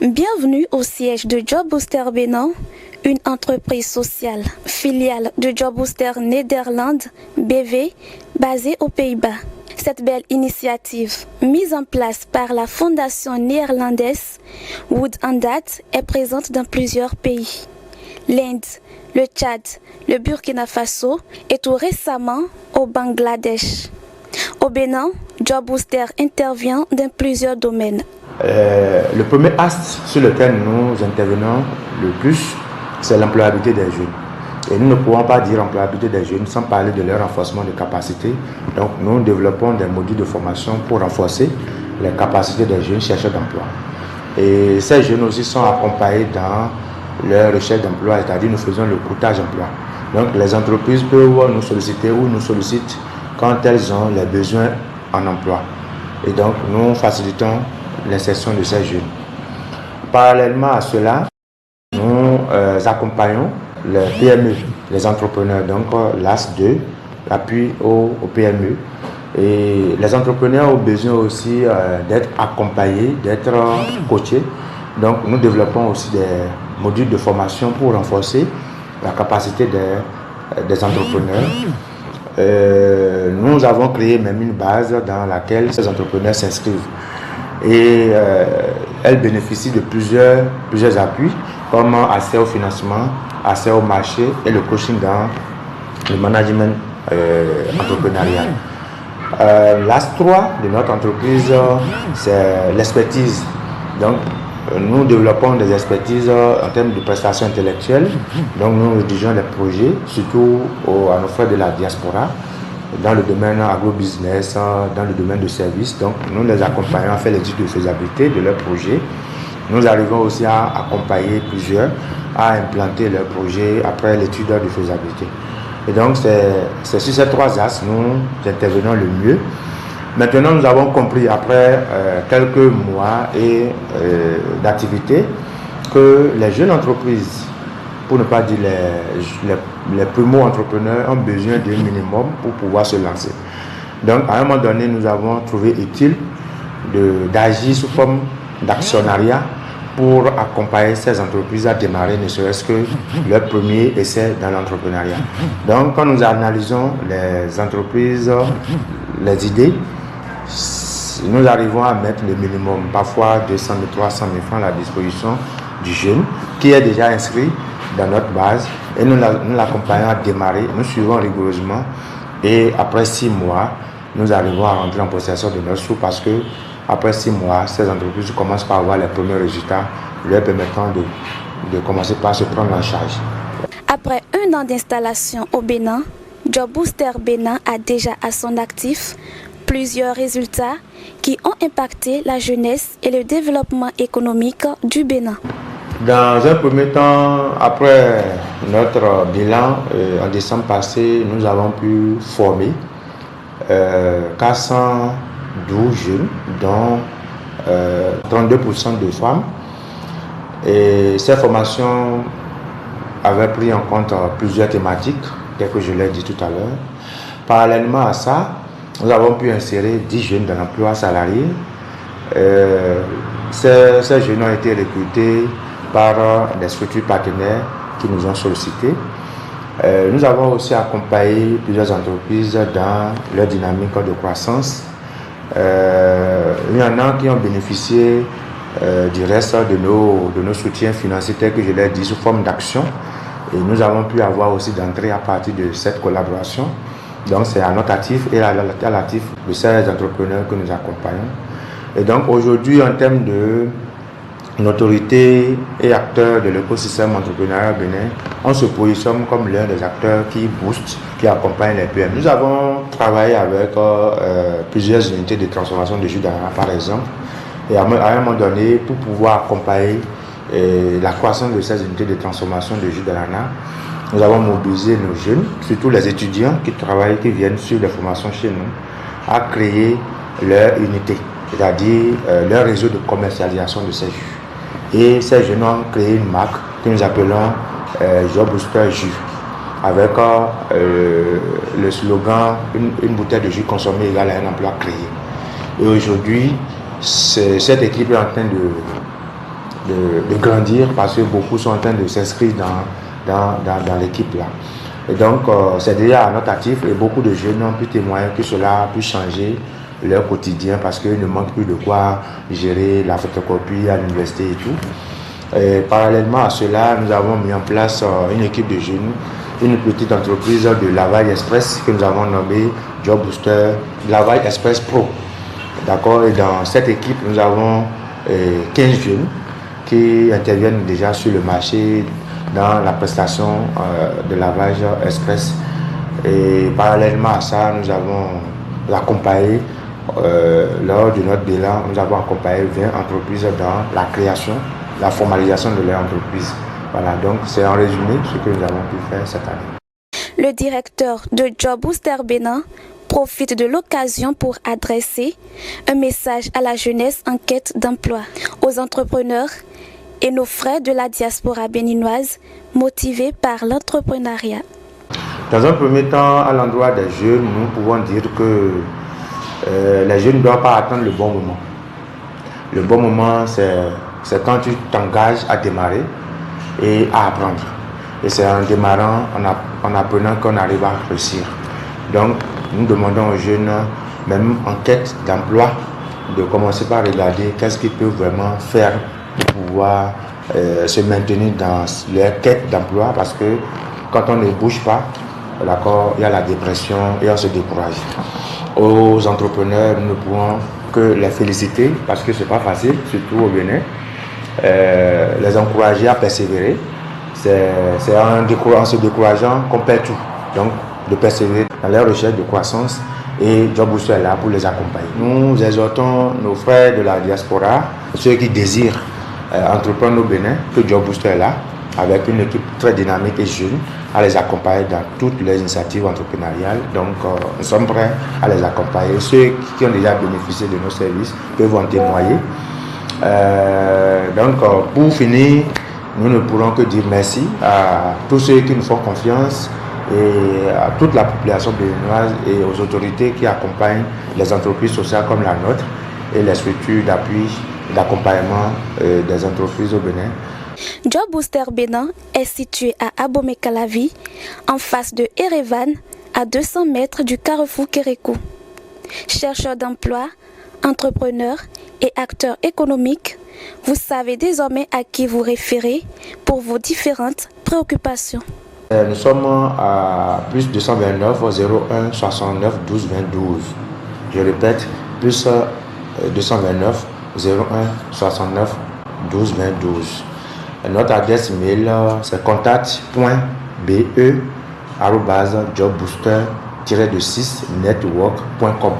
Bienvenue au siège de Job Booster Bénin, une entreprise sociale, filiale de Job Booster Nederland BV, basée aux Pays-Bas. Cette belle initiative, mise en place par la fondation néerlandaise Wood and Dat, est présente dans plusieurs pays. L'Inde, le Tchad, le Burkina Faso et tout récemment au Bangladesh. Au Bénin, Job Booster intervient dans plusieurs domaines. Le premier axe sur lequel nous intervenons le plus, c'est l'employabilité des jeunes. Et nous ne pouvons pas dire employabilité des jeunes sans parler de leur renforcement de capacités. Donc nous développons des modules de formation pour renforcer les capacités des jeunes chercheurs d'emploi. Et ces jeunes aussi sont accompagnés dans leur recherche d'emploi, c'est-à-dire nous faisons le courtage d'emploi. Donc les entreprises peuvent nous solliciter ou nous sollicitent quand elles ont les besoins en emploi. Et donc nous facilitons l'insertion de ces jeunes. Parallèlement à cela, nous accompagnons les PME, les entrepreneurs, donc l'AS2, l'appui aux PME. Et les entrepreneurs ont besoin aussi d'être accompagnés, d'être coachés. Donc nous développons aussi des modules de formation pour renforcer la capacité des entrepreneurs. Nous avons créé même une base dans laquelle ces entrepreneurs s'inscrivent. Et elles bénéficient de plusieurs appuis comme accès au financement, accès au marché et le coaching dans le management entrepreneurial. L'AS 3 de notre entreprise, c'est l'expertise. Donc nous développons des expertises en termes de prestations intellectuelles. Donc nous rédigeons les projets, surtout à nos frères de la diaspora, dans le domaine agro-business, dans le domaine de services. Donc nous les accompagnons à faire l'étude de faisabilité de leurs projets. Nous arrivons aussi à accompagner plusieurs à implanter leurs projets après l'étude de faisabilité. Et donc c'est sur ces trois axes nous intervenons le mieux. Maintenant nous avons compris après quelques mois d'activité que les jeunes entreprises, pour ne pas dire les primo-entrepreneurs, ont besoin d'un minimum pour pouvoir se lancer. Donc à un moment donné, nous avons trouvé utile d'agir sous forme d'actionnariat pour accompagner ces entreprises à démarrer, ne serait-ce que leur premier essai dans l'entrepreneuriat. Donc quand nous analysons les entreprises, les idées, nous arrivons à mettre le minimum, parfois 200 000, 300 000 francs à la disposition du jeune qui est déjà inscrit dans notre base et nous l'accompagnons à démarrer, nous suivons rigoureusement et après 6 mois, nous arrivons à rentrer en possession de nos sous parce que après 6 mois, ces entreprises commencent par avoir les premiers résultats leur permettant de commencer par se prendre en charge. Après 1 an d'installation au Bénin, Job Booster Bénin a déjà à son actif plusieurs résultats qui ont impacté la jeunesse et le développement économique du Bénin. Dans un premier temps, après notre bilan, en décembre passé, nous avons pu former 412 jeunes, dont 32% de femmes. Et ces formations avaient pris en compte plusieurs thématiques, telles que je l'ai dit tout à l'heure. Parallèlement à ça, nous avons pu insérer 10 jeunes dans l'emploi salarié. Ces jeunes ont été recrutés par des structures partenaires qui nous ont sollicités. Nous avons aussi accompagné plusieurs entreprises dans leur dynamique de croissance. Il y en a qui ont bénéficié du reste de nos soutiens financiers tels que je l'ai dit sous forme d'action. Et nous avons pu avoir aussi d'entrée à partir de cette collaboration. Donc c'est à notre actif et à l'actif de ces entrepreneurs que nous accompagnons. Et donc aujourd'hui, en termes de notoriété et acteurs de l'écosystème entrepreneurial bénin, on se positionne comme l'un des acteurs qui booste, qui accompagne les PME. Nous avons travaillé avec plusieurs unités de transformation de jus d'ananas par exemple. Et à un moment donné, pour pouvoir accompagner la croissance de ces unités de transformation de jus d'ananas, nous avons mobilisé nos jeunes, surtout les étudiants qui travaillent, qui viennent sur des formations chez nous, à créer leur unité, c'est-à-dire leur réseau de commercialisation de ces jus. Et ces jeunes ont créé une marque que nous appelons Job Booster Jus, avec le slogan une bouteille de jus consommée égale à un emploi créé. Et aujourd'hui, cette équipe est en train de grandir parce que beaucoup sont en train de s'inscrire dans l'équipe là. Et donc, c'est déjà à notre actif et beaucoup de jeunes ont pu témoigner que cela a pu changer leur quotidien parce qu'ils ne manquent plus de quoi gérer la photocopie à l'université et tout. Et parallèlement à cela, nous avons mis en place une équipe de jeunes, une petite entreprise de lavage express que nous avons nommée Job Booster Lavage Express Pro. D'accord. Et dans cette équipe, nous avons 15 jeunes qui interviennent déjà sur le marché dans la prestation de lavage express. Et parallèlement à ça, nous avons accompagné, lors de notre bilan, nous avons accompagné 20 entreprises dans la création, la formalisation de leur entreprise. Voilà, donc c'est en résumé ce que nous avons pu faire cette année. Le directeur de Job Booster Bénin profite de l'occasion pour adresser un message à la jeunesse en quête d'emploi, aux entrepreneurs et nos frères de la diaspora béninoise motivés par l'entrepreneuriat. Dans un premier temps, à l'endroit des jeunes, nous pouvons dire que les jeunes ne doivent pas attendre le bon moment. Le bon moment, c'est quand tu t'engages à démarrer et à apprendre. Et c'est en démarrant, en apprenant qu'on arrive à réussir. Donc, nous demandons aux jeunes, même en quête d'emploi, de commencer par regarder qu'est-ce qu'ils peuvent vraiment faire pour pouvoir se maintenir dans leur quête d'emploi, parce que quand on ne bouge pas, d'accord, il y a la dépression et on se décourage. Aux entrepreneurs, nous ne pouvons que les féliciter parce que ce n'est pas facile, surtout au Bénin. Les encourager à persévérer. C'est en se décourageant qu'on perd tout. Donc, de persévérer dans leur recherche de croissance, et Job Booster est là pour les accompagner. Nous exhortons nos frères de la diaspora, ceux qui désirent entreprendre au Bénin, que Job Booster est là, avec une équipe très dynamique et jeune, à les accompagner dans toutes les initiatives entrepreneuriales. Donc, nous sommes prêts à les accompagner. Ceux qui ont déjà bénéficié de nos services peuvent en témoigner. Pour finir, nous ne pourrons que dire merci à tous ceux qui nous font confiance et à toute la population béninoise et aux autorités qui accompagnent les entreprises sociales comme la nôtre et les structures d'appui et d'accompagnement des entreprises au Bénin. Job Booster Bénin est situé à Abomey-Calavi, en face de Erevan, à 200 mètres du carrefour Kérékou. Chercheurs d'emploi, entrepreneurs et acteurs économiques, vous savez désormais à qui vous référer pour vos différentes préoccupations. Nous sommes à plus 229 01 69 12 20 12. Je répète, plus 229 01 69 12 20 12. Notre adresse mail, c'est contact.be@jobbooster-network.com.